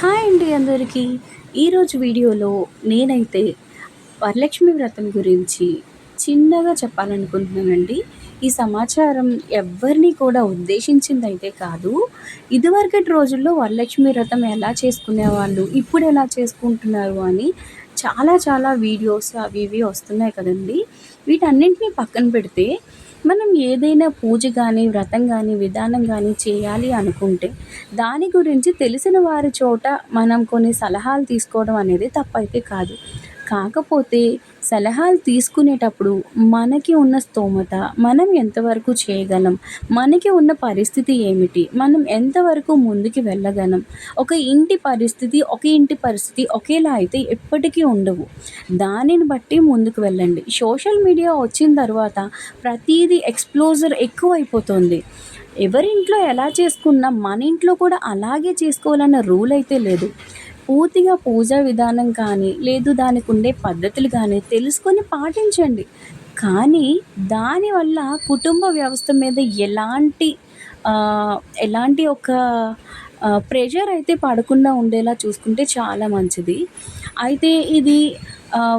Hi అండి అందరికీ. ఈరోజు వీడియోలో నేనైతే వరలక్ష్మి వ్రతం గురించి చిన్నగా చెప్పాలనుకుంటున్నానండి. ఈ సమాచారం ఎవ్వరిని కూడా ఉద్దేశించిందైతే కాదు. ఇదివరకటి రోజుల్లో వరలక్ష్మి వ్రతం ఎలా చేసుకునేవాళ్ళు, ఇప్పుడు ఎలా చేసుకుంటున్నారు అని చాలా చాలా వీడియోస్ అవి ఇవి వస్తున్నాయి కదండీ. వీటన్నింటిని పక్కన పెడితే మనం ఏదైనా పూజ గానీ, వ్రతం గానీ, విధానం గానీ చేయాలి అనుకుంటే దాని గురించి తెలిసిన వారి చోట మనం కొన్ని సలహాలు తీసుకోవడం అనేది తప్పైతే కాదు. కాకపోతే సలహాలు తీసుకునేటప్పుడు మనకి ఉన్న స్తోమత, మనం ఎంతవరకు చేయగలం, మనకి ఉన్న పరిస్థితి ఏమిటి, మనం ఎంతవరకు ముందుకు వెళ్ళగలం. ఒక ఇంటి పరిస్థితి ఒకేలా అయితే ఎప్పటికీ ఉండవు. దానిని బట్టి ముందుకు వెళ్ళండి. సోషల్ మీడియా వచ్చిన తర్వాత ప్రతీదీ ఎక్స్‌ప్లోజర్ ఎక్కువైపోతుంది. ఎవరింట్లో ఎలా చేసుకున్నా మన ఇంట్లో కూడా అలాగే చేసుకోవాలన్న రూల్ అయితే లేదు. పూర్తిగా పూజా విధానం కానీ, లేదు దానికి ఉండే పద్ధతులు కానీ తెలుసుకొని పాటించండి. కానీ దానివల్ల కుటుంబ వ్యవస్థ మీద ఎలాంటి ఒక ప్రెషర్ అయితే పడకుండా ఉండేలా చూసుకుంటే చాలా మంచిది. అయితే ఇది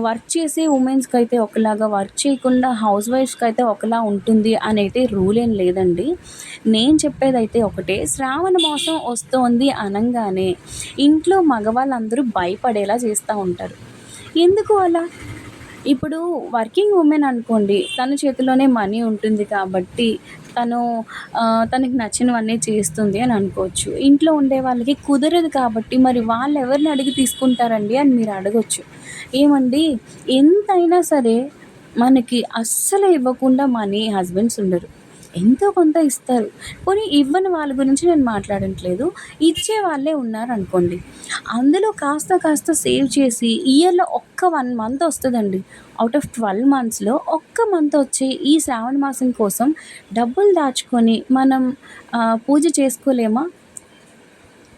వర్క్ చేసే ఉమెన్స్‌కైతే ఒకలాగా, వర్క్ చేయకుండా హౌస్ వైఫ్స్‌కైతే ఒకలా ఉంటుంది అనైతే రూల్ ఏం లేదండి. నేను చెప్పేదైతే ఒకటే, శ్రావణ మాసం వస్తోంది అనంగానే ఇంట్లో మగవాళ్ళందరూ భయపడేలా చేస్తా ఉంటారు. ఎందుకు అలా? ఇప్పుడు వర్కింగ్ ఉమెన్ అనుకోండి, తన చేతిలోనే మనీ ఉంటుంది కాబట్టి తను తనకి నచ్చినవన్నీ చేస్తుంది అని అనుకోవచ్చు. ఇంట్లో ఉండే వాళ్ళకి కుదరదు కాబట్టి మరి వాళ్ళెవరిని అడిగి తీసుకుంటారండి అని మీరు అడగొచ్చు. ఏమండి, ఎంతైనా సరే మనకి అస్సలు ఇవ్వకుండా మనీ హస్బెండ్స్ ఉండరు. ఎంతో కొంత ఇస్తారు. పోనీ ఇవ్వని వాళ్ళ గురించి నేను మాట్లాడట్లేదు. ఇచ్చే వాళ్ళే ఉన్నారనుకోండి. అందులో కాస్త కాస్త సేవ్ చేసి ఇయర్‌లో ఒక్క 1 మంత్ వస్తదండి. ఔట్ ఆఫ్ 12 మంత్స్‌లో ఒక్క మంత్ వచ్చే ఈ శ్రావణ మాసం కోసం డబ్బులు దాచుకొని మనం పూజ చేసుకోలేమా?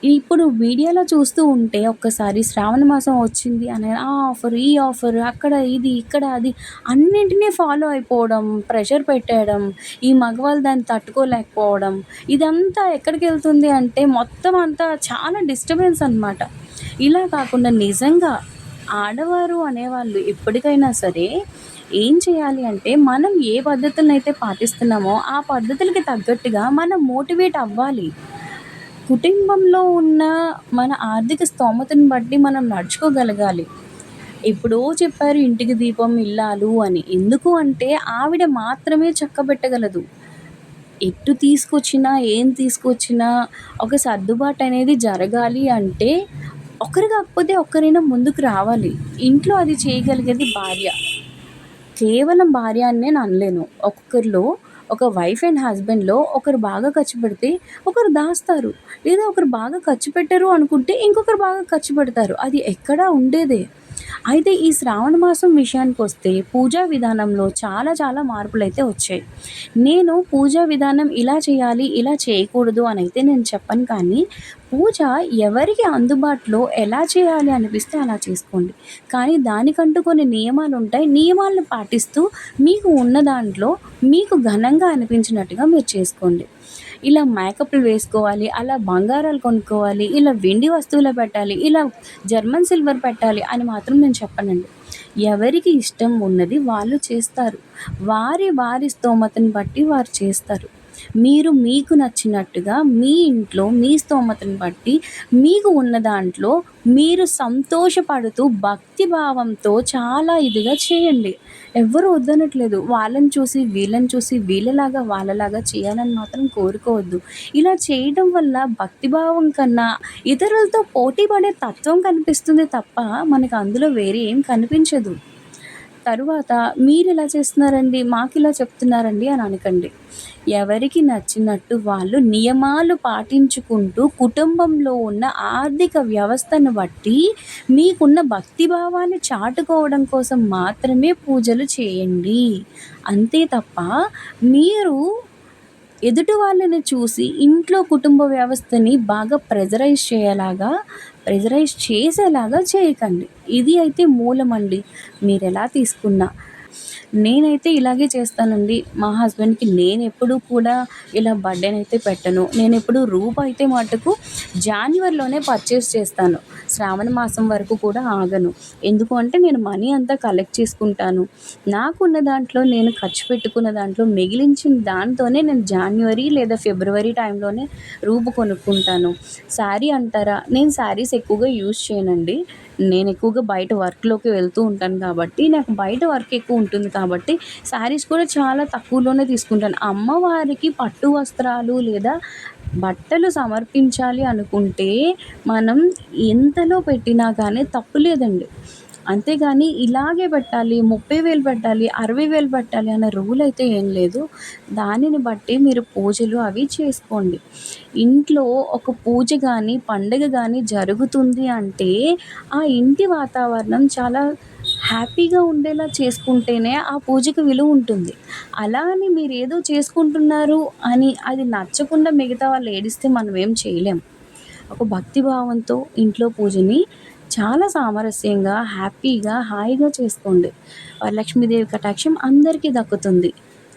ఇప్పుడు మీడియాలో చూస్తూ ఉంటే ఒక్కసారి శ్రావణ మాసం వచ్చింది అని ఆ ఆఫర్, ఈ ఆఫర్, అక్కడ ఇది, ఇక్కడ అది అన్నింటినీ ఫాలో అయిపోవడం, ప్రెషర్ పెట్టేయడం, ఈ మగవాళ్ళు దాన్ని తట్టుకోలేకపోవడం, ఇదంతా ఎక్కడికెళ్తుంది అంటే మొత్తం అంతా చాలా డిస్టర్బెన్స్ అనమాట. ఇలా కాకుండా నిజంగా ఆడవారు అనేవాళ్ళు ఎప్పటికైనా సరే ఏం చేయాలి అంటే మనం ఏ పద్ధతులనైతే పాటిస్తున్నామో ఆ పద్ధతులకి తగ్గట్టుగా మనం మోటివేట్ అవ్వాలి. కుటుంబంలో ఉన్న మన ఆర్థిక స్తోమతను బట్టి మనం నడుచుకోగలగాలి. ఎప్పుడో చెప్పారు ఇంటికి దీపం ఇల్లాలు అని. ఎందుకు అంటే ఆవిడ మాత్రమే చక్కబెట్టగలదు. ఎటు తీసుకొచ్చినా, ఏం తీసుకొచ్చినా ఒక సర్దుబాటు అనేది జరగాలి అంటే ఒకరు కాకపోతే ఒక్కరైనా ముందుకు రావాలి. ఇంట్లో అది చేయగలిగేది భార్య. కేవలం భార్య అని నేను అనలేను. ఒక్కొక్కరిలో ఒక వైఫ్ అండ్ హస్బెండ్‌లో ఒకరు బాగా ఖర్చు పెడితే ఒకరు దాస్తారు. లేదా ఒకరు బాగా ఖర్చు పెట్టరు అనుకుంటే ఇంకొకరు బాగా ఖర్చు పెడతారు. అది ఎక్కడా ఉండేదే. అయితే ఈ శ్రావణ మాసం విషయానికొస్తే పూజా విధానంలో చాలా చాలా మార్పులైతే వచ్చాయి. నేను పూజా విధానం ఇలా చేయాలి, ఇలా చేయకూడదు అనైతే నేను చెప్పను కానీ, పూజ ఎవరికి అందుబాటులో ఎలా చేయాలి అనిపిస్తే అలా చేసుకోండి. కానీ దానికంటూ కొన్ని నియమాలుంటాయి. నియమాలను పాటిస్తూ మీకు ఉన్న దాంట్లో మీకు ఘనంగా అనిపించినట్టుగా మీరు చేసుకోండి. ఇలా మేకప్‌లు వేసుకోవాలి, అలా బంగారాలు కొనుక్కోవాలి, ఇలా వెండి వస్తువులే పెట్టాలి, ఇలా జర్మన్ సిల్వర్ పెట్టాలి అని మాత్రం నేను చెప్పనండి. ఎవరికి ఇష్టం ఉన్నది వాళ్ళు చేస్తారు. వారి స్తోమతను బట్టి వారు చేస్తారు. మీరు మీకు నచ్చినట్టుగా మీ ఇంట్లో మీ స్తోమతను బట్టి మీకు ఉన్న దాంట్లో మీరు సంతోషపడుతూ భక్తి భావంతో చాలా ఇదిగా చేయండి. ఎవ్వరు వద్దనట్లేదు. వాళ్ళని చూసి వీళ్ళని చూసి వీళ్ళలాగా వాళ్ళలాగా చేయాలని మాత్రం కోరుకోవద్దు. ఇలా చేయడం వల్ల భక్తిభావం కన్నా ఇతరులతో పోటీ పడే తత్వం కనిపిస్తుంది తప్ప మనకు అందులో వేరే ఏం కనిపించదు. తరువాత మీరిలా చేస్తున్నారండి, మాకిలా చెప్తున్నారండి అని అనకండి. ఎవరికి నచ్చినట్టు వాళ్ళు నియమాలు పాటించుకుంటూ కుటుంబంలో ఉన్న ఆర్థిక వ్యవస్థను బట్టి మీకున్న భక్తిభావాన్ని చాటుకోవడం కోసం మాత్రమే పూజలు చేయండి. అంతే తప్ప మీరు ఎదుటి వాళ్ళని చూసి ఇంట్లో కుటుంబ వ్యవస్థని బాగా ప్రెజరైజ్ చేసేలాగా చేయకండి. ఇది అయితే మూలమండి. మీరెలా తీసుకున్నా. నేనైతే ఇలాగే చేస్తానండి. మా హస్బెండ్‌కి నేనెప్పుడూ కూడా ఇలా బర్త్‌డేనైతే పెట్టను. నేనెప్పుడు రూపయితే మటుకు జాన్యువరిలోనే పర్చేస్ చేస్తాను. శ్రావణ మాసం వరకు కూడా ఆగను. ఎందుకు అంటే నేను మనీ అంతా కలెక్ట్ చేసుకుంటాను. నాకున్న దాంట్లో నేను ఖర్చు పెట్టుకున్న దాంట్లో మిగిలించిన దాంతోనే నేను జాన్యువరి లేదా ఫిబ్రవరి టైంలోనే రూపు కొనుక్కుంటాను. శారీ అంటారా? నేను శారీస్ ఎక్కువగా యూజ్ చేయనండి. నేనెక్కువగా బయట వర్క్‌లోకి వెళ్తూ ఉంటాను కాబట్టి, నాకు బయట వర్క్ ఎక్కువుంటుంది కాబట్టి, శారీస్ కూడా చాలా తక్కువలోనే తీసుకుంటాను. అమ్మవారికి పట్టు వస్త్రాలు లేదా బట్టలు సమర్పించాలి అనుకుంటే, మనం ఎంతలో పెట్టినా కానీ తప్పు లేదండి. అంతేగాని ఇలాగే పెట్టాలి, 30,000 పెట్టాలి, 60,000 పెట్టాలి అన్న రూలయితే ఏం లేదు. దానిని బట్టి మీరు పూజలు అవి చేసుకోండి. ఇంట్లో ఒక పూజ గానీ, పండగ గానీ జరుగుతుంది అంటే, ఆ ఇంటి వాతావరణం చాలా హ్యాపీగా ఉండేలా చేసుకుంటేనే ఆ పూజకి విలువుంటుంది. అలా అని మీరేదో చేసుకుంటున్నారు అని అది నచ్చకుండా మిగతా వాళ్ళు ఏడిస్తే మనమేం చేయలేం. ఒక భక్తి భావంతో ఇంట్లో పూజని చాలా సామరస్యంగా, హ్యాపీగా, హాయిగా చేసుకోండి. వరలక్ష్మీదేవి కటాక్షం అందరికీ దక్కుతుంది.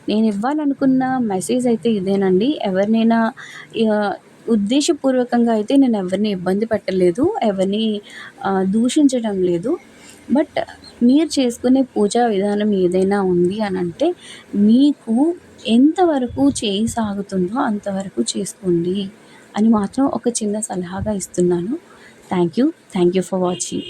నేనివ్వాలనుకున్న మెసేజ్ అయితే ఇదేనండి. ఎవరినైనా ఆహ్, ఉద్దేశపూర్వకంగా అయితే నేనెవరిని ఇబ్బంది పెట్టలేదు. ఎవరిని దూషించడం లేదు. బట్ మీరు చేసుకునే పూజా విధానం ఏదైనా ఉంది అనంటే, మీకు ఎంతవరకు చేయి సాగుతుందో అంతవరకు చేసుకోండి అని మాత్రం ఒక చిన్న సలహాగా ఇస్తున్నాను. Thank you. Thank you for watching.